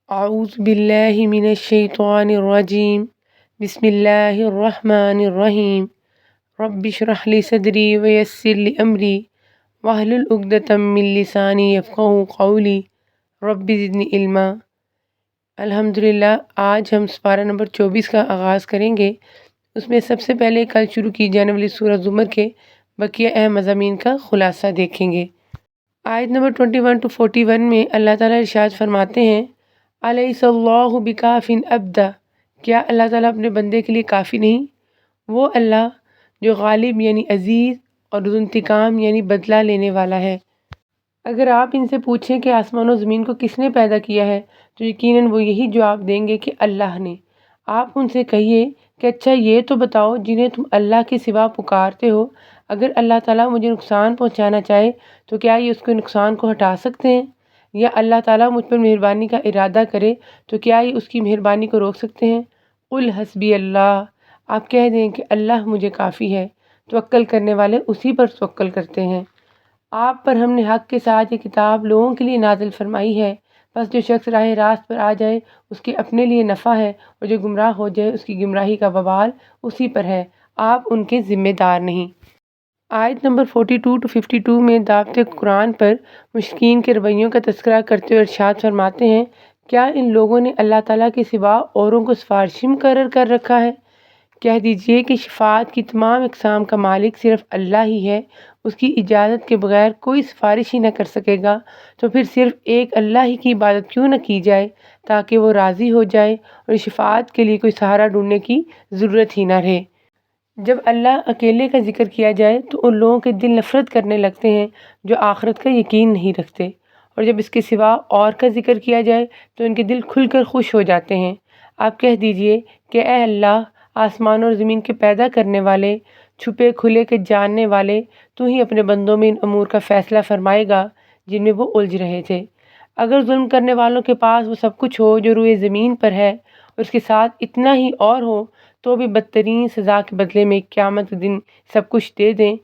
اعوذ باللہ من الشیطان الرجیم بسم اللہ الرحمن الرحیم رب اشرح لی صدری ویسر لی امری واحلل عقدۃ من لسانی یفقہوا قولی رب زدنی علما۔ الحمدللہ آج ہم سپارہ نمبر 24 کا آغاز کریں گے۔ اس میں سب سے پہلے کل شروع کی جانے والی سورہ زمر کے بقیہ اہم مضامین کا خلاصہ دیکھیں گے۔ آیت نمبر 21 to 41 میں اللہ تعالیٰ ارشاد فرماتے ہیں، الیس اللہ بکاف عبدہ، کیا اللہ تعالیٰ اپنے بندے کے لیے کافی نہیں؟ وہ اللہ جو غالب یعنی عزیز اور ذو انتقام یعنی بدلہ لینے والا ہے۔ اگر آپ ان سے پوچھیں کہ آسمان و زمین کو کس نے پیدا کیا ہے تو یقیناً وہ یہی جواب دیں گے کہ اللہ نے۔ آپ ان سے کہیے کہ اچھا یہ تو بتاؤ جنہیں تم اللہ کے سوا پکارتے ہو، اگر اللہ تعالیٰ مجھے نقصان پہنچانا چاہے تو کیا یہ اس کے نقصان کو ہٹا سکتے ہیں؟ یا اللہ تعالیٰ مجھ پر مہربانی کا ارادہ کرے تو کیا یہ اس کی مہربانی کو روک سکتے ہیں؟ قل حسبی اللہ، آپ کہہ دیں کہ اللہ مجھے کافی ہے۔ توکل کرنے والے اسی پر توکل کرتے ہیں۔ آپ پر ہم نے حق کے ساتھ یہ کتاب لوگوں کے لیے نازل فرمائی ہے، بس جو شخص راہ راست پر آ جائے اس کے اپنے لیے نفع ہے، اور جو گمراہ ہو جائے اس کی گمراہی کا وبال اسی پر ہے، آپ ان کے ذمہ دار نہیں۔ آیت نمبر 42 to 52 میں دعوت قرآن پر مشرکین کے رویوں کا تذکرہ کرتے ہوئے ارشاد فرماتے ہیں، کیا ان لوگوں نے اللہ تعالیٰ کے سوا اوروں کو سفارشی مقرر کر رکھا ہے؟ کہہ دیجئے کہ شفاعت کی تمام اقسام کا مالک صرف اللہ ہی ہے، اس کی اجازت کے بغیر کوئی سفارش ہی نہ کر سکے گا، تو پھر صرف ایک اللہ ہی کی عبادت کیوں نہ کی جائے تاکہ وہ راضی ہو جائے اور شفاعت کے لیے کوئی سہارا ڈھونڈنے کی ضرورت ہی نہ رہے۔ جب اللہ اکیلے کا ذکر کیا جائے تو ان لوگوں کے دل نفرت کرنے لگتے ہیں جو آخرت کا یقین نہیں رکھتے، اور جب اس کے سوا اور کا ذکر کیا جائے تو ان کے دل کھل کر خوش ہو جاتے ہیں۔ آپ کہہ دیجئے کہ اے اللہ، آسمان اور زمین کے پیدا کرنے والے، چھپے کھلے کے جاننے والے، تو ہی اپنے بندوں میں ان امور کا فیصلہ فرمائے گا جن میں وہ الجھ رہے تھے۔ اگر ظلم کرنے والوں کے پاس وہ سب کچھ ہو جو روئے زمین پر ہے اور اس کے ساتھ اتنا ہی اور ہو تو بھی بدترین سزا کے بدلے میں قیامت کے دن سب کچھ دے دیں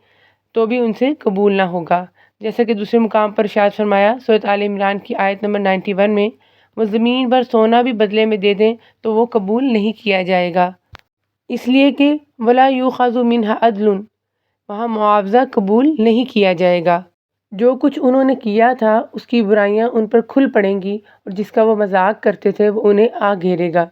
تو بھی ان سے قبول نہ ہوگا، جیسا کہ دوسرے مقام پر ارشاد فرمایا سورۃ آل عمران کی آیت نمبر 91 میں، وہ زمین پر سونا بھی بدلے میں دے دیں تو وہ قبول نہیں کیا جائے گا، اس لیے کہ وَلَا يُؤْخَذُ مِنْهَا عَدْلٌ، وہاں معاوضہ قبول نہیں کیا جائے گا۔ جو کچھ انہوں نے کیا تھا اس کی برائیاں ان پر کھل پڑیں گی، اور جس کا وہ مذاق کرتے تھے وہ انہیں آ گھیرے گا۔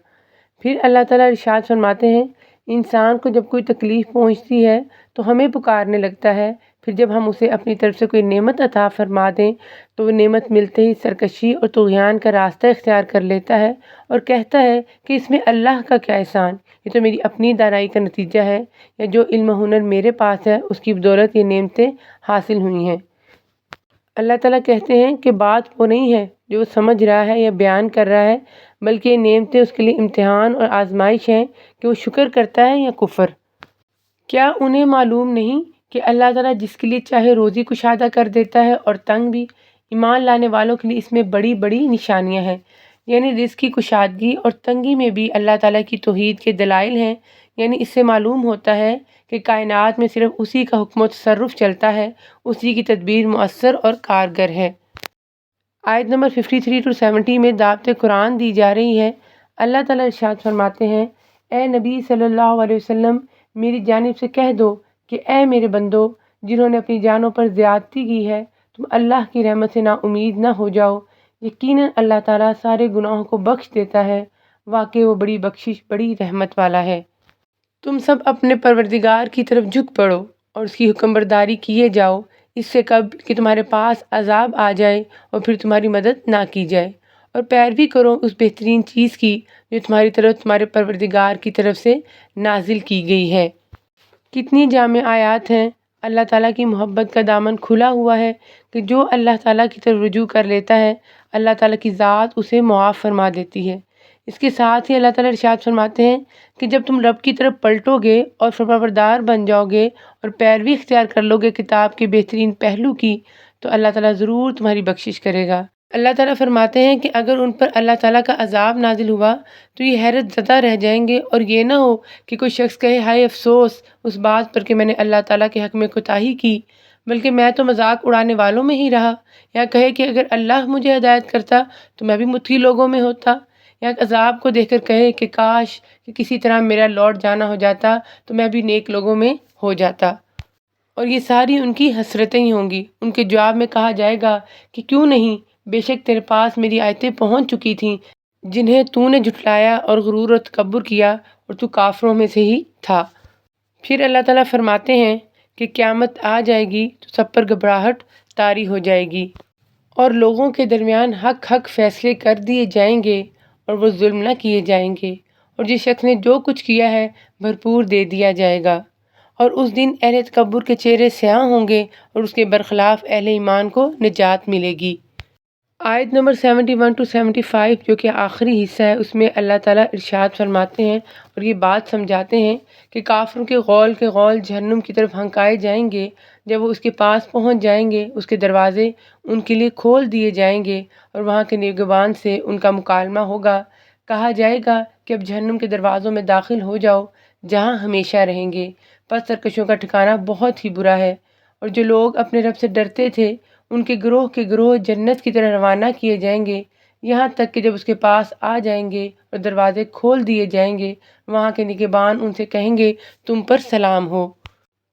پھر اللہ تعالیٰ ارشاد فرماتے ہیں، انسان کو جب کوئی تکلیف پہنچتی ہے تو ہمیں پکارنے لگتا ہے، پھر جب ہم اسے اپنی طرف سے کوئی نعمت عطا فرما دیں تو وہ نعمت ملتے ہی سرکشی اور طغیان کا راستہ اختیار کر لیتا ہے اور کہتا ہے کہ اس میں اللہ کا کیا احسان، یہ تو میری اپنی دانائی کا نتیجہ ہے، یا جو علم و ہنر میرے پاس ہے اس کی بدولت یہ نعمتیں حاصل ہوئی ہیں۔ اللہ تعالیٰ کہتے ہیں کہ بات وہ نہیں ہے جو وہ سمجھ رہا ہے یا بیان کر رہا ہے، بلکہ یہ نعمتیں اس کے لیے امتحان اور آزمائش ہیں کہ وہ شکر کرتا ہے یا کفر۔ کیا انہیں معلوم نہیں کہ اللہ تعالیٰ جس کے لیے چاہے روزی کشادہ کر دیتا ہے اور تنگ بھی؟ ایمان لانے والوں کے لیے اس میں بڑی بڑی نشانیاں ہیں، یعنی رزق کی کشادگی اور تنگی میں بھی اللہ تعالیٰ کی توحید کے دلائل ہیں، یعنی اس سے معلوم ہوتا ہے کہ کائنات میں صرف اسی کا حکم و تصرف چلتا ہے، اسی کی تدبیر مؤثر اور کارگر ہے۔ آیت نمبر 53 to 70 میں دعوت قرآن دی جا رہی ہے۔ اللہ تعالیٰ ارشاد فرماتے ہیں، اے نبی صلی اللہ علیہ وسلم، میری جانب سے کہہ دو کہ اے میرے بندو، جنہوں نے اپنی جانوں پر زیادتی کی ہے، تم اللہ کی رحمت سے نا امید نہ ہو جاؤ، یقیناً اللہ تعالیٰ سارے گناہوں کو بخش دیتا ہے، واقعی وہ بڑی بخشش بڑی رحمت والا ہے۔ تم سب اپنے پروردگار کی طرف جھک پڑو اور اس کی حکم برداری کیے جاؤ، اس سے قبل کہ تمہارے پاس عذاب آ جائے اور پھر تمہاری مدد نہ کی جائے، اور پیروی کرو اس بہترین چیز کی جو تمہاری طرف تمہارے پروردگار کی طرف سے نازل کی گئی ہے۔ کتنی جامع آیات ہیں۔ اللہ تعالیٰ کی محبت کا دامن کھلا ہوا ہے کہ جو اللہ تعالیٰ کی طرف رجوع کر لیتا ہے اللہ تعالیٰ کی ذات اسے معاف فرما دیتی ہے۔ اس کے ساتھ ہی اللہ تعالیٰ ارشاد فرماتے ہیں کہ جب تم رب کی طرف پلٹو گے اور فرمانبردار بن جاؤ گے اور پیروی اختیار کر لو گے کتاب کے بہترین پہلو کی، تو اللہ تعالیٰ ضرور تمہاری بخشش کرے گا۔ اللہ تعالیٰ فرماتے ہیں کہ اگر ان پر اللہ تعالیٰ کا عذاب نازل ہوا تو یہ حیرت زدہ رہ جائیں گے، اور یہ نہ ہو کہ کوئی شخص کہے ہائے افسوس اس بات پر کہ میں نے اللہ تعالیٰ کے حق میں کوتاہی کی، بلکہ میں تو مذاق اڑانے والوں میں ہی رہا۔ یا کہے کہ اگر اللہ مجھے ہدایت کرتا تو میں بھی متقی لوگوں میں ہوتا۔ یا عذاب کو دیکھ کر کہے کہ کاش کہ کسی طرح میرا لوٹ جانا ہو جاتا تو میں بھی نیک لوگوں میں ہو جاتا۔ اور یہ ساری ان کی حسرتیں ہی ہوں گی۔ ان کے جواب میں کہا جائے گا کہ کیوں نہیں، بے شک تیرے پاس میری آیتیں پہنچ چکی تھیں جنہیں تو نے جھٹلایا اور غرور و تکبر کیا اور تو کافروں میں سے ہی تھا۔ پھر اللہ تعالیٰ فرماتے ہیں کہ قیامت آ جائے گی تو سب پر گھبراہٹ طاری ہو جائے گی اور لوگوں کے درمیان حق فیصلے کر دیے جائیں گے اور وہ ظلم نہ کیے جائیں گے، اور جس شخص نے جو کچھ کیا ہے بھرپور دے دیا جائے گا۔ اور اس دن اہل تکبر کے چہرے سیاہ ہوں گے اور اس کے برخلاف اہل ایمان کو نجات ملے گی۔ آیت نمبر 71 to 75 جو کہ آخری حصہ ہے، اس میں اللہ تعالیٰ ارشاد فرماتے ہیں اور یہ بات سمجھاتے ہیں کہ کافروں کے غول جہنم کی طرف ہنکائے جائیں گے۔ جب وہ اس کے پاس پہنچ جائیں گے اس کے دروازے ان کے لیے کھول دیے جائیں گے اور وہاں کے نگہبان سے ان کا مکالمہ ہوگا۔ کہا جائے گا کہ اب جہنم کے دروازوں میں داخل ہو جاؤ جہاں ہمیشہ رہیں گے، پس سرکشوں کا ٹھکانہ بہت ہی برا ہے۔ اور جو لوگ اپنے رب سے ڈرتے تھے ان کے گروہ جنت کی طرح روانہ کیے جائیں گے، یہاں تک کہ جب اس کے پاس آ جائیں گے اور دروازے کھول دیے جائیں گے، وہاں کے نگہبان ان سے کہیں گے تم پر سلام ہو۔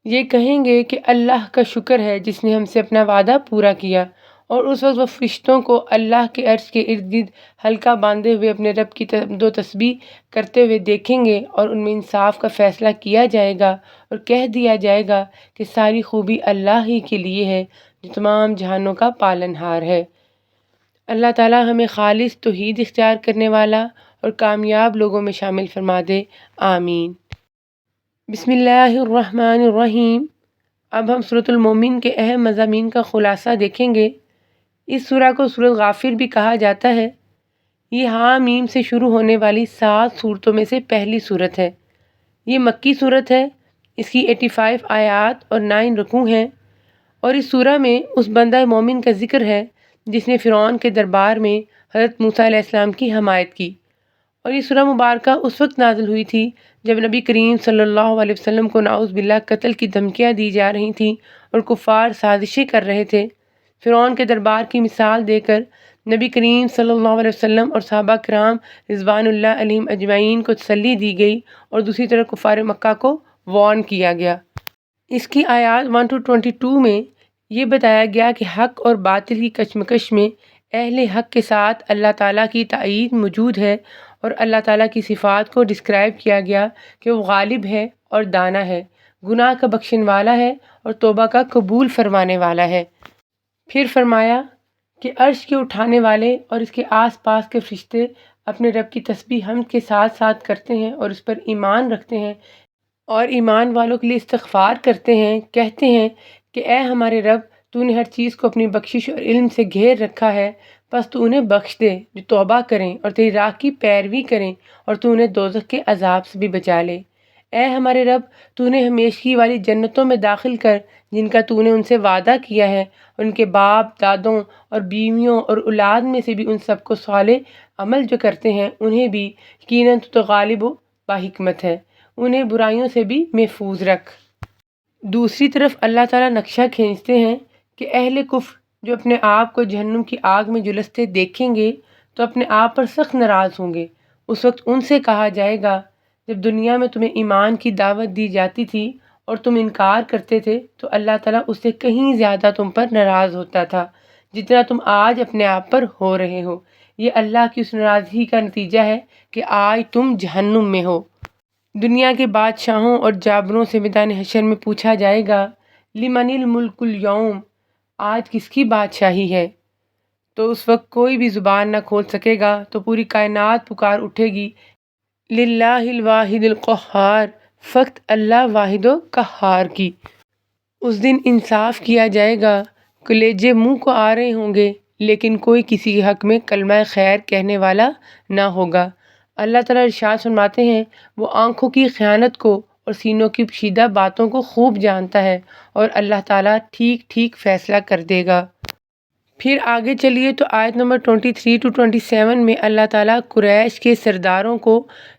یہ کہیں گے کہ اللہ کا شکر ہے جس نے ہم سے اپنا وعدہ پورا کیا۔ اور اس وقت وہ فرشتوں کو اللہ کے عرش کے ارد گرد حلقہ باندھے ہوئے اپنے رب کی حمد و تسبیح کرتے ہوئے دیکھیں گے اور ان میں انصاف کا فیصلہ کیا جائے گا اور کہہ دیا جائے گا کہ ساری خوبی اللہ ہی کے لیے ہے جو تمام جہانوں کا پالنہار ہے۔ اللہ تعالیٰ ہمیں خالص توحید اختیار کرنے والا اور کامیاب لوگوں میں شامل فرما دے، آمین۔ بسم اللہ الرحمن الرحیم۔ اب ہم سورۃ المومن کے اہم مضامین کا خلاصہ دیکھیں گے۔ اس سورہ کو سورۃ غافر بھی کہا جاتا ہے۔ یہ حامیم سے شروع ہونے والی 7 سورتوں میں سے پہلی سورت ہے۔ یہ مکی سورت ہے۔ اس کی 85 آیات اور 9 رکوع ہیں، اور اس سورہ میں اس بندہ مومن کا ذکر ہے جس نے فرعون کے دربار میں حضرت موسیٰ علیہ السلام کی حمایت کی۔ اور یہ سورہ مبارکہ اس وقت نازل ہوئی تھی جب نبی کریم صلی اللہ علیہ وسلم کو نعوذ باللہ قتل کی دھمکیاں دی جا رہی تھیں اور کفار سازشیں کر رہے تھے۔ فرعون کے دربار کی مثال دے کر نبی کریم صلی اللہ علیہ وسلم اور صحابہ کرام رضوان اللہ علیہم اجمعین کو تسلی دی گئی اور دوسری طرف کفار مکہ کو وارن کیا گیا۔ اس کی آیات 1 to 22 میں یہ بتایا گیا کہ حق اور باطل کی کشمکش میں اہل حق کے ساتھ اللہ تعالیٰ کی تائید موجود ہے، اور اللہ تعالیٰ کی صفات کو ڈسکرائب کیا گیا کہ وہ غالب ہے اور دانا ہے، گناہ کا بخشن والا ہے اور توبہ کا قبول فرمانے والا ہے۔ پھر فرمایا کہ عرش کے اٹھانے والے اور اس کے آس پاس کے فرشتے اپنے رب کی تسبیح حمد کے ساتھ ساتھ کرتے ہیں اور اس پر ایمان رکھتے ہیں اور ایمان والوں کے لیے استغفار کرتے ہیں، کہتے ہیں کہ اے ہمارے رب، تو نے ہر چیز کو اپنی بخشش اور علم سے گھیر رکھا ہے، بس تو انہیں بخش دے جو توبہ کریں اور تیری راہ کی پیروی کریں، اور تو انہیں دوزخ کے عذاب سے بھی بچا لے۔ اے ہمارے رب، تو انہیں ہمیشگی والی جنتوں میں داخل کر جن کا تو نے ان سے وعدہ کیا ہے، اور ان کے باپ دادوں اور بیویوں اور اولاد میں سے بھی ان سب کو صالح عمل جو کرتے ہیں انہیں بھی یقیناً تو غالب و باحکمت ہے، انہیں برائیوں سے بھی محفوظ رکھ۔ دوسری طرف اللہ تعالیٰ نقشہ کھینچتے ہیں کہ اہل کفر جو اپنے آپ کو جہنم کی آگ میں جلستے دیکھیں گے تو اپنے آپ پر سخت ناراض ہوں گے۔ اس وقت ان سے کہا جائے گا جب دنیا میں تمہیں ایمان کی دعوت دی جاتی تھی اور تم انکار کرتے تھے تو اللہ تعالیٰ اس سے کہیں زیادہ تم پر ناراض ہوتا تھا جتنا تم آج اپنے آپ پر ہو رہے ہو۔ یہ اللہ کی اس ناراضگی کا نتیجہ ہے کہ آج تم جہنم میں ہو۔ دنیا کے بادشاہوں اور جابروں سے میدان حشر میں پوچھا جائے گا لمن الملک اليوم، آج کس کی بادشاہی ہے؟ تو اس وقت کوئی بھی زبان نہ کھول سکے گا تو پوری کائنات پکار اٹھے گی للہ الواحد القہار، فقط اللہ واحد و قہار کی۔ اس دن انصاف کیا جائے گا، کلیجے منہ کو آ رہے ہوں گے لیکن کوئی کسی کے حق میں کلمہ خیر کہنے والا نہ ہوگا۔ اللہ تعالیٰ ارشاد فرماتے ہیں وہ آنکھوں کی خیانت کو اور سینوں کی پوشیدہ باتوں کو خوب جانتا ہے، اور اللہ تعالیٰ ٹھیک ٹھیک فیصلہ کر دے گا۔ پھر آگے چلیے تو آیت نمبر 23 to 27 میں اللہ تعالیٰ قریش کے سرداروں کو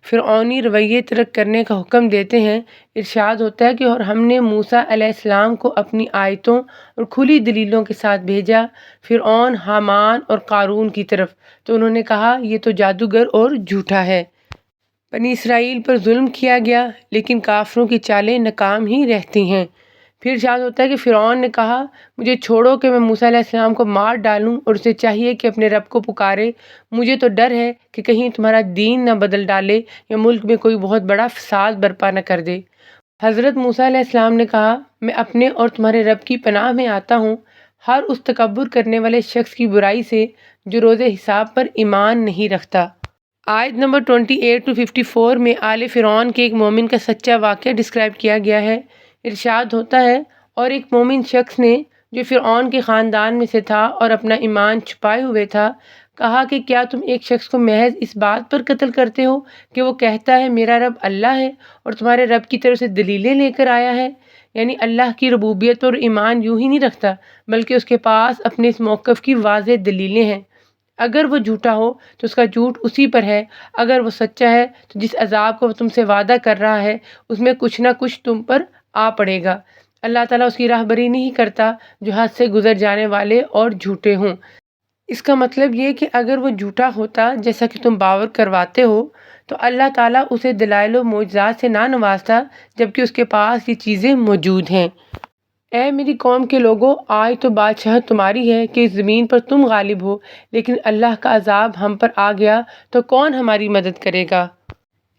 فرعونی رویے ترک کرنے کا حکم دیتے ہیں۔ ارشاد ہوتا ہے کہ اور ہم نے موسیٰ علیہ السلام کو اپنی آیتوں اور کھلی دلیلوں کے ساتھ بھیجا فرعون، حامان اور قارون کی طرف، تو انہوں نے کہا یہ تو جادوگر اور جھوٹا ہے۔ بنی اسرائیل پر ظلم کیا گیا، لیکن کافروں کی چالیں ناکام ہی رہتی ہیں۔ پھر ارشاد ہوتا ہے کہ فرعون نے کہا مجھے چھوڑو کہ میں موسیٰ علیہ السلام کو مار ڈالوں، اور اسے چاہیے کہ اپنے رب کو پکارے، مجھے تو ڈر ہے کہ کہیں تمہارا دین نہ بدل ڈالے یا ملک میں کوئی بہت بڑا فساد برپا نہ کر دے۔ حضرت موسیٰ علیہ السلام نے کہا میں اپنے اور تمہارے رب کی پناہ میں آتا ہوں ہر اس تکبر کرنے والے شخص کی برائی سے جو روز حساب پر ایمان نہیں رکھتا۔ آیت نمبر 28 to 54 میں آل فرعون کے ایک مومن کا سچا واقعہ ڈسکرائب کیا گیا ہے۔ ارشاد ہوتا ہے اور ایک مومن شخص نے جو فرعون کے خاندان میں سے تھا اور اپنا ایمان چھپائے ہوئے تھا کہا کہ کیا تم ایک شخص کو محض اس بات پر قتل کرتے ہو کہ وہ کہتا ہے میرا رب اللہ ہے اور تمہارے رب کی طرف سے دلیلیں لے کر آیا ہے؟ یعنی اللہ کی ربوبیت پر ایمان یوں ہی نہیں رکھتا بلکہ اس کے پاس اپنے اس موقف کی واضح دلیلیں ہیں۔ اگر وہ جھوٹا ہو تو اس کا جھوٹ اسی پر ہے، اگر وہ سچا ہے تو جس عذاب کو وہ تم سے وعدہ کر رہا ہے اس میں کچھ نہ کچھ تم پر آ پڑے گا۔ اللہ تعالیٰ اس کی راہبری نہیں کرتا جو حد سے گزر جانے والے اور جھوٹے ہوں۔ اس کا مطلب یہ کہ اگر وہ جھوٹا ہوتا جیسا کہ تم باور کرواتے ہو تو اللہ تعالیٰ اسے دلائل و معجزات سے نہ نوازتا جبکہ اس کے پاس یہ چیزیں موجود ہیں۔ اے میری قوم کے لوگوں، آج تو بادشاہت تمہاری ہے کہ اس زمین پر تم غالب ہو، لیکن اللہ کا عذاب ہم پر آ گیا تو کون ہماری مدد کرے گا؟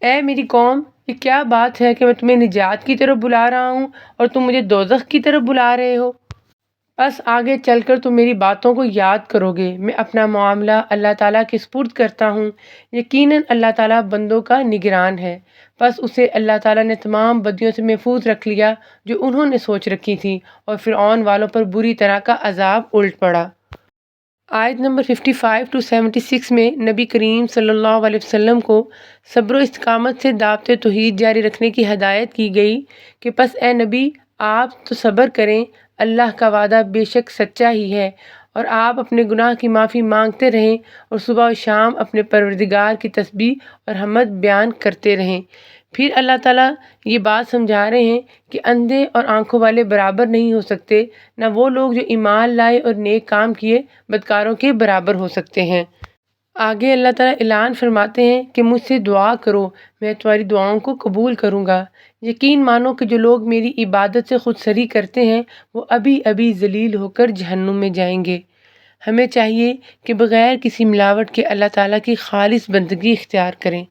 اے میری قوم، یہ کیا بات ہے کہ میں تمہیں نجات کی طرف بلا رہا ہوں اور تم مجھے دوزخ کی طرف بلا رہے ہو؟ بس آگے چل کر تم میری باتوں کو یاد کرو گے۔ میں اپنا معاملہ اللہ تعالیٰ کے سپرد کرتا ہوں، یقیناً اللہ تعالیٰ بندوں کا نگران ہے۔ بس اسے اللہ تعالیٰ نے تمام بدیوں سے محفوظ رکھ لیا جو انہوں نے سوچ رکھی تھی، اور فرعون والوں پر بری طرح کا عذاب الٹ پڑا۔ آیت نمبر 55 to 76 میں نبی کریم صلی اللہ علیہ وسلم کو صبر و استقامت سے دعوت توحید جاری رکھنے کی ہدایت کی گئی کہ پس اے نبی آپ تو صبر کریں، اللہ کا وعدہ بے شک سچا ہی ہے، اور آپ اپنے گناہ کی معافی مانگتے رہیں اور صبح و شام اپنے پروردگار کی تسبیح اور حمد بیان کرتے رہیں۔ پھر اللہ تعالیٰ یہ بات سمجھا رہے ہیں کہ اندھے اور آنکھوں والے برابر نہیں ہو سکتے، نہ وہ لوگ جو ایمان لائے اور نیک کام کیے بدکاروں کے برابر ہو سکتے ہیں۔ آگے اللہ تعالیٰ اعلان فرماتے ہیں کہ مجھ سے دعا کرو، میں تمہاری دعاؤں کو قبول کروں گا۔ یقین مانو کہ جو لوگ میری عبادت سے خود سری کرتے ہیں وہ ابھی ابھی ذلیل ہو کر جہنم میں جائیں گے۔ ہمیں چاہیے کہ بغیر کسی ملاوٹ کے اللہ تعالیٰ کی خالص بندگی اختیار کریں۔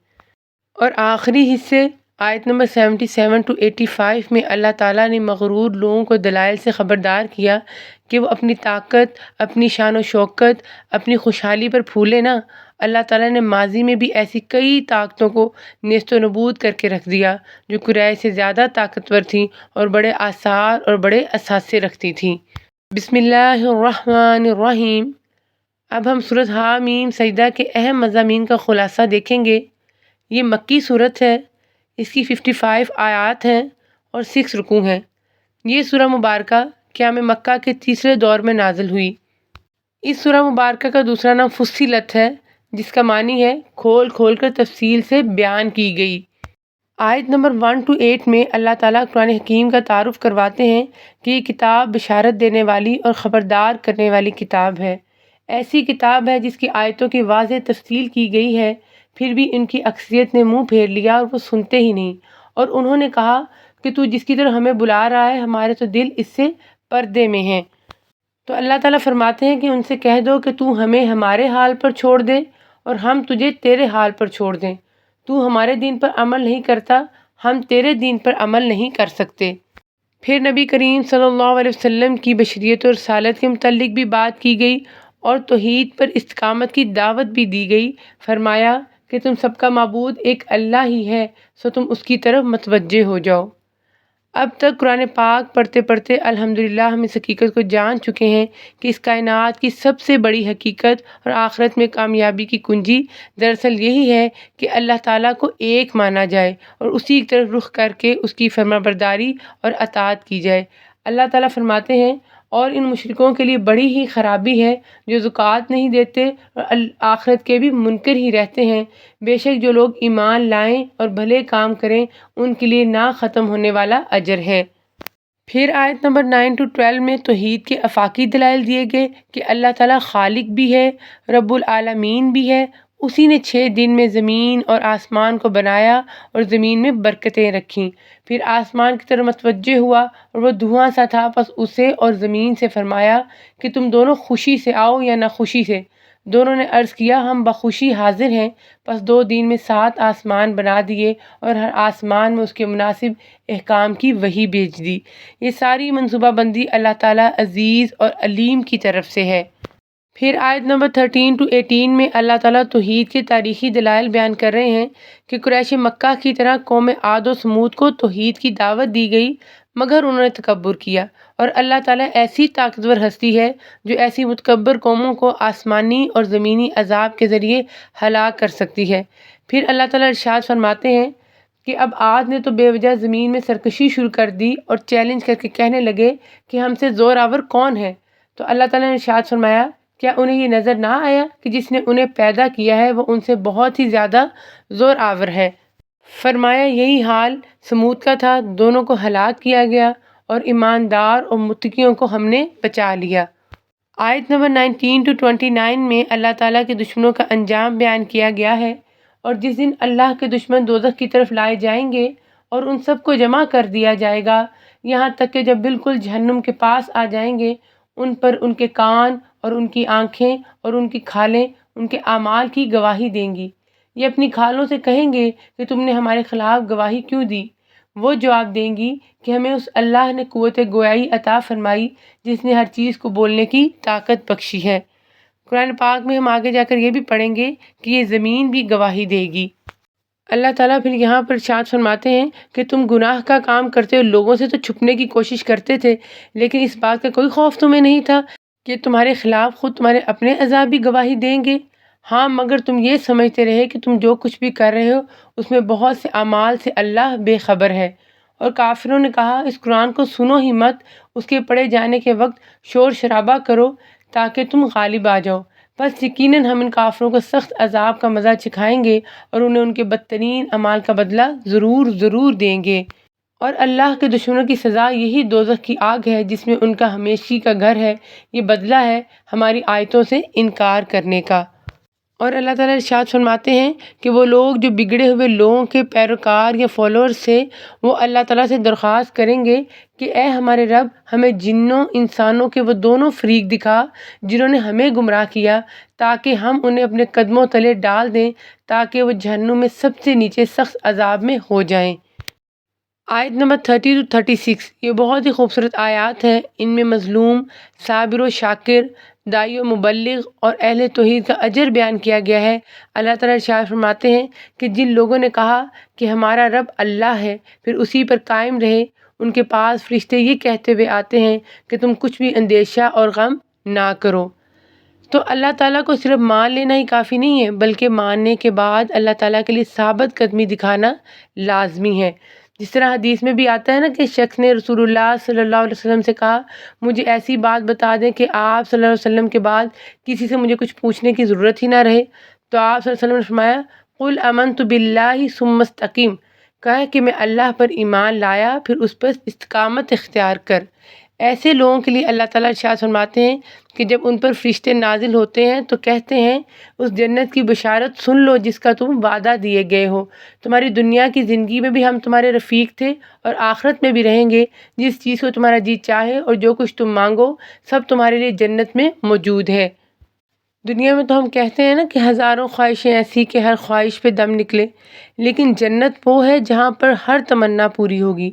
اور آخری حصے آیت نمبر 77 to 85 میں اللہ تعالیٰ نے مغرور لوگوں کو دلائل سے خبردار کیا کہ وہ اپنی طاقت، اپنی شان و شوکت، اپنی خوشحالی پر پھولے نہ۔ اللہ تعالیٰ نے ماضی میں بھی ایسی کئی طاقتوں کو نیست و نبود کر کے رکھ دیا جو قریش سے زیادہ طاقتور تھیں اور بڑے آثار اور بڑے اثاثے رکھتی تھیں۔ بسم اللہ الرحمن الرحیم۔ اب ہم سورۃ حامیم سجدہ کے اہم مضامین کا خلاصہ دیکھیں گے۔ یہ مکی صورت ہے، اس کی 55 آیات ہیں اور 6 رکوع ہیں۔ یہ سورہ مبارکہ قیام مکہ کے تیسرے دور میں نازل ہوئی۔ اس سورہ مبارکہ کا دوسرا نام فصلت ہے، جس کا معنی ہے کھول کھول کر تفصیل سے بیان کی گئی۔ آیت نمبر 1 to 8 میں اللہ تعالیٰ قرآن حکیم کا تعارف کرواتے ہیں کہ یہ کتاب بشارت دینے والی اور خبردار کرنے والی کتاب ہے۔ ایسی کتاب ہے جس کی آیتوں کی واضح تفصیل کی گئی ہے، پھر بھی ان کی اکثریت نے منہ پھیر لیا اور وہ سنتے ہی نہیں، اور انہوں نے کہا کہ تو جس کی طرف ہمیں بلا رہا ہے ہمارے تو دل اس سے پردے میں ہیں۔ تو اللہ تعالیٰ فرماتے ہیں کہ ان سے کہہ دو کہ تو ہمیں ہمارے حال پر چھوڑ دے اور ہم تجھے تیرے حال پر چھوڑ دیں۔ تو ہمارے دین پر عمل نہیں کرتا، ہم تیرے دین پر عمل نہیں کر سکتے۔ پھر نبی کریم صلی اللہ علیہ وسلم کی بشریت اور رسالت کے متعلق بھی بات کی گئی اور توحید پر استقامت کی دعوت بھی دی گئی۔ فرمایا کہ تم سب کا معبود ایک اللہ ہی ہے، سو تم اس کی طرف متوجہ ہو جاؤ۔ اب تک قرآن پاک پڑھتے پڑھتے الحمدللہ ہم اس حقیقت کو جان چکے ہیں کہ اس کائنات کی سب سے بڑی حقیقت اور آخرت میں کامیابی کی کنجی دراصل یہی ہے کہ اللہ تعالیٰ کو ایک مانا جائے اور اسی کی طرف رخ کر کے اس کی فرمانبرداری اور اطاعت کی جائے۔ اللہ تعالیٰ فرماتے ہیں اور ان مشرکوں کے لیے بڑی ہی خرابی ہے جو زکوٰۃ نہیں دیتے اور آخرت کے بھی منکر ہی رہتے ہیں۔ بے شک جو لوگ ایمان لائیں اور بھلے کام کریں ان کے لیے نہ ختم ہونے والا اجر ہے۔ پھر آیت نمبر 9 to 12 میں توحید کے افاقی دلائل دیے گئے کہ اللہ تعالیٰ خالق بھی ہے، رب العالمین بھی ہے۔ اسی نے 6 دن میں زمین اور آسمان کو بنایا اور زمین میں برکتیں رکھیں۔ پھر آسمان کی طرف متوجہ ہوا اور وہ دھواں سا تھا، پس اسے اور زمین سے فرمایا کہ تم دونوں خوشی سے آؤ یا ناخوشی سے۔ دونوں نے عرض کیا ہم بخوشی حاضر ہیں، پس 2 دن میں 7 آسمان بنا دیے اور ہر آسمان میں اس کے مناسب احکام کی وحی بھیج دی۔ یہ ساری منصوبہ بندی اللہ تعالیٰ عزیز اور علیم کی طرف سے ہے۔ پھر آیت نمبر 13 to 18 میں اللہ تعالیٰ توحید کے تاریخی دلائل بیان کر رہے ہیں کہ قریش مکہ کی طرح قوم عاد و سمود کو توحید کی دعوت دی گئی مگر انہوں نے تکبر کیا، اور اللہ تعالیٰ ایسی طاقتور ہستی ہے جو ایسی متکبر قوموں کو آسمانی اور زمینی عذاب کے ذریعے ہلاک کر سکتی ہے۔ پھر اللہ تعالیٰ ارشاد فرماتے ہیں کہ اب عاد نے تو بے وجہ زمین میں سرکشی شروع کر دی اور چیلنج کر کے کہنے لگے کہ ہم سے زور آور کون ہے؟ تو اللہ تعالیٰ نے ارشاد فرمایا کیا انہیں یہ نظر نہ آیا کہ جس نے انہیں پیدا کیا ہے وہ ان سے بہت ہی زیادہ زور آور ہے۔ فرمایا یہی حال سمود کا تھا، دونوں کو ہلاک کیا گیا اور ایماندار اور متقیوں کو ہم نے بچا لیا۔ آیت نمبر 19 to 29 میں اللہ تعالیٰ کے دشمنوں کا انجام بیان کیا گیا ہے، اور جس دن اللہ کے دشمن دوزخ کی طرف لائے جائیں گے اور ان سب کو جمع کر دیا جائے گا، یہاں تک کہ جب بالکل جہنم کے پاس آ جائیں گے ان پر ان کے کان اور ان کی آنکھیں اور ان کی کھالیں ان کے اعمال کی گواہی دیں گی۔ یہ اپنی کھالوں سے کہیں گے کہ تم نے ہمارے خلاف گواہی کیوں دی؟ وہ جواب دیں گی کہ ہمیں اس اللہ نے قوت گویائی عطا فرمائی جس نے ہر چیز کو بولنے کی طاقت بخشی ہے۔ قرآن پاک میں ہم آگے جا کر یہ بھی پڑھیں گے کہ یہ زمین بھی گواہی دے گی۔ اللہ تعالیٰ پھر یہاں پر ارشاد فرماتے ہیں کہ تم گناہ کا کام کرتے ہو، لوگوں سے تو چھپنے کی کوشش کرتے تھے، لیکن اس بات کا کوئی خوف تمہیں نہیں تھا کہ تمہارے خلاف خود تمہارے اپنے عذاب بھی گواہی دیں گے؟ ہاں مگر تم یہ سمجھتے رہے کہ تم جو کچھ بھی کر رہے ہو اس میں بہت سے اعمال سے اللہ بے خبر ہے۔ اور کافروں نے کہا اس قرآن کو سنو ہی مت، اس کے پڑھے جانے کے وقت شور شرابہ کرو تاکہ تم غالب آ جاؤ، بس یقیناً ہم ان کافروں کو سخت عذاب کا مزہ چکھائیں گے اور انہیں ان کے بدترین اعمال کا بدلہ ضرور دیں گے۔ اور اللہ کے دشمنوں کی سزا یہی دوزخ کی آگ ہے جس میں ان کا ہمیشگی کا گھر ہے، یہ بدلہ ہے ہماری آیتوں سے انکار کرنے کا۔ اور اللہ تعالیٰ ارشاد فرماتے ہیں کہ وہ لوگ جو بگڑے ہوئے لوگوں کے پیروکار یا فالوورز سے وہ اللہ تعالیٰ سے درخواست کریں گے کہ اے ہمارے رب ہمیں جنوں انسانوں کے وہ دونوں فریق دکھا جنہوں نے ہمیں گمراہ کیا تاکہ ہم انہیں اپنے قدموں تلے ڈال دیں تاکہ وہ جہنم میں سب سے نیچے سخت عذاب میں ہو جائیں۔ آیت نمبر 30 to 36 یہ بہت ہی خوبصورت آیات ہیں۔ ان میں مظلوم، صابر و شاکر، داعی و مبلغ اور اہل توحید کا اجر بیان کیا گیا ہے۔ اللہ تعالیٰ ارشاد فرماتے ہیں کہ جن لوگوں نے کہا کہ ہمارا رب اللہ ہے پھر اسی پر قائم رہے، ان کے پاس فرشتے یہ کہتے ہوئے آتے ہیں کہ تم کچھ بھی اندیشہ اور غم نہ کرو۔ تو اللہ تعالیٰ کو صرف مان لینا ہی کافی نہیں ہے بلکہ ماننے کے بعد اللہ تعالیٰ کے لیے ثابت قدمی دکھانا لازمی ہے۔ جس طرح حدیث میں بھی آتا ہے نا کہ شخص نے رسول اللہ صلی اللہ علیہ وسلم سے کہا مجھے ایسی بات بتا دیں کہ آپ صلی اللہ علیہ وسلم کے بعد کسی سے مجھے کچھ پوچھنے کی ضرورت ہی نہ رہے، تو آپ صلی اللہ علیہ وسلم نے فرمایا قل آمنت باللہ ثم استقم، کہا کہ میں اللہ پر ایمان لایا پھر اس پر استقامت اختیار کر۔ ایسے لوگوں کے لیے اللہ تعالیٰ ارشاد فرماتے ہیں کہ جب ان پر فرشتے نازل ہوتے ہیں تو کہتے ہیں اس جنت کی بشارت سن لو جس کا تم وعدہ دیے گئے ہو، تمہاری دنیا کی زندگی میں بھی ہم تمہارے رفیق تھے اور آخرت میں بھی رہیں گے، جس چیز کو تمہارا جی چاہے اور جو کچھ تم مانگو سب تمہارے لیے جنت میں موجود ہے۔ دنیا میں تو ہم کہتے ہیں نا کہ ہزاروں خواہشیں ایسی کہ ہر خواہش پہ دم نکلے، لیکن جنت وہ ہے جہاں پر ہر تمنا پوری ہوگی۔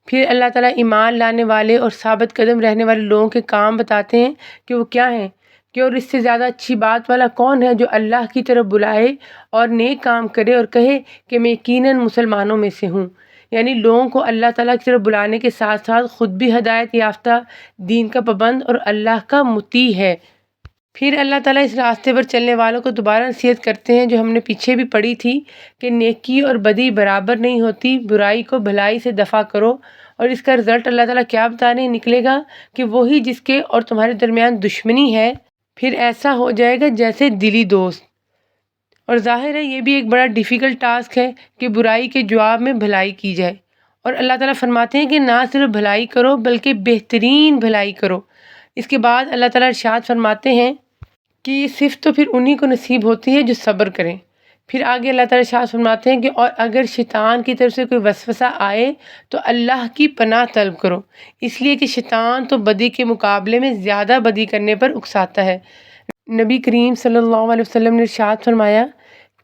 پھر اللہ تعالیٰ ایمان لانے والے اور ثابت قدم رہنے والے لوگوں کے کام بتاتے ہیں کہ وہ کیا ہیں، کہ اور اس سے زیادہ اچھی بات والا کون ہے جو اللہ کی طرف بلائے اور نیک کام کرے اور کہے کہ میں یقیناً مسلمانوں میں سے ہوں، یعنی لوگوں کو اللہ تعالیٰ کی طرف بلانے کے ساتھ ساتھ خود بھی ہدایت یافتہ، دین کا پابند اور اللہ کا مطیع ہے۔ پھر اللہ تعالیٰ اس راستے پر چلنے والوں کو دوبارہ نصیحت کرتے ہیں جو ہم نے پیچھے بھی پڑھی تھی کہ نیکی اور بدی برابر نہیں ہوتی، برائی کو بھلائی سے دفع کرو اور اس کا رزلٹ اللہ تعالیٰ کیا بتا رہے ہیں نکلے گا کہ وہی جس کے اور تمہارے درمیان دشمنی ہے پھر ایسا ہو جائے گا جیسے دلی دوست۔ اور ظاہر ہے یہ بھی ایک بڑا ڈیفیکلٹ ٹاسک ہے کہ برائی کے جواب میں بھلائی کی جائے، اور اللہ تعالیٰ فرماتے ہیں کہ نہ صرف بھلائی کرو بلکہ بہترین بھلائی کرو۔ اس کے بعد اللہ تعالیٰ ارشاد فرماتے ہیں کہ یہ صرف تو پھر انہی کو نصیب ہوتی ہے جو صبر کریں۔ پھر آگے اللہ تعالیٰ ارشاد فرماتے ہیں کہ اور اگر شیطان کی طرف سے کوئی وسوسہ آئے تو اللہ کی پناہ طلب کرو، اس لیے کہ شیطان تو بدی کے مقابلے میں زیادہ بدی کرنے پر اکساتا ہے۔ نبی کریم صلی اللہ علیہ وسلم نے ارشاد فرمایا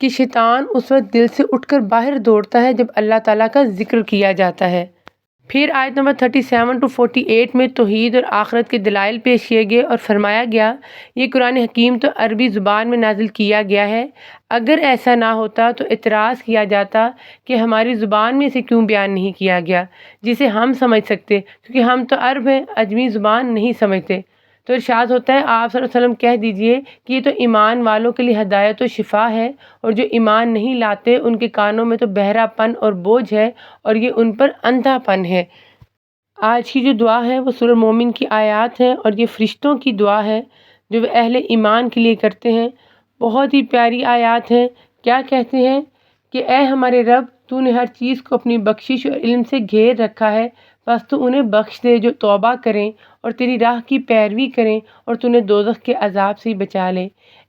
کہ شیطان اس وقت دل سے اٹھ کر باہر دوڑتا ہے جب اللہ تعالیٰ کا ذکر کیا جاتا ہے۔ پھر آیت نمبر 37 to 48 میں توحید اور آخرت کے دلائل پیش کیے گئے اور فرمایا گیا یہ قرآن حکیم تو عربی زبان میں نازل کیا گیا ہے، اگر ایسا نہ ہوتا تو اعتراض کیا جاتا کہ ہماری زبان میں اسے کیوں بیان نہیں کیا گیا جسے ہم سمجھ سکتے، کیونکہ ہم تو عرب ہیں، عجمی زبان نہیں سمجھتے۔ تو ارشاد ہوتا ہے آپ صلی اللہ علیہ وسلم کہہ دیجئے کہ یہ تو ایمان والوں کے لیے ہدایت و شفا ہے، اور جو ایمان نہیں لاتے ان کے کانوں میں تو بہرا پن اور بوجھ ہے اور یہ ان پر اندھا پن ہے۔ آج کی جو دعا ہے وہ سورہ مومن کی آیات ہیں، اور یہ فرشتوں کی دعا ہے جو وہ اہل ایمان کے لیے کرتے ہیں۔ بہت ہی پیاری آیات ہیں۔ کیا کہتے ہیں کہ اے ہمارے رب، تو نے ہر چیز کو اپنی بخشش اور علم سے گھیر رکھا ہے، بس تو انہیں بخش دے جو توبہ کریں اور تیری راہ کی پیروی کریں، اور تو انہیں دوزخ کے عذاب سے بچا لے۔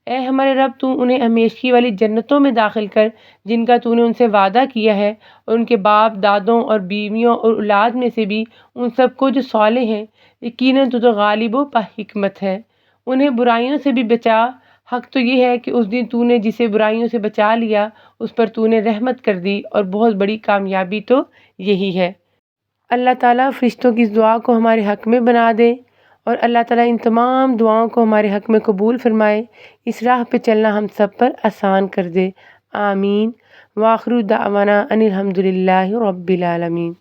اے ہمارے رب، تو انہیں ہمیشگی والی جنتوں میں داخل کر جن کا تو نے ان سے وعدہ کیا ہے، اور ان کے باپ دادوں اور بیویوں اور اولاد میں سے بھی ان سب کو جو صالح ہیں، یقیناً تو غالب و حکمت ہے۔ انہیں برائیوں سے بھی بچا۔ حق تو یہ ہے کہ اس دن تو نے جسے برائیوں سے بچا لیا اس پر تو نے رحمت کر دی، اور بہت بڑی کامیابی تو یہی ہے۔ اللہ تعالیٰ فرشتوں کی اس دعا کو ہمارے حق میں بنا دے، اور اللہ تعالیٰ ان تمام دعاؤں کو ہمارے حق میں قبول فرمائے، اس راہ پہ چلنا ہم سب پر آسان کر دے۔ آمین۔ وآخر دعوانا ان الحمد للہ رب العالمین۔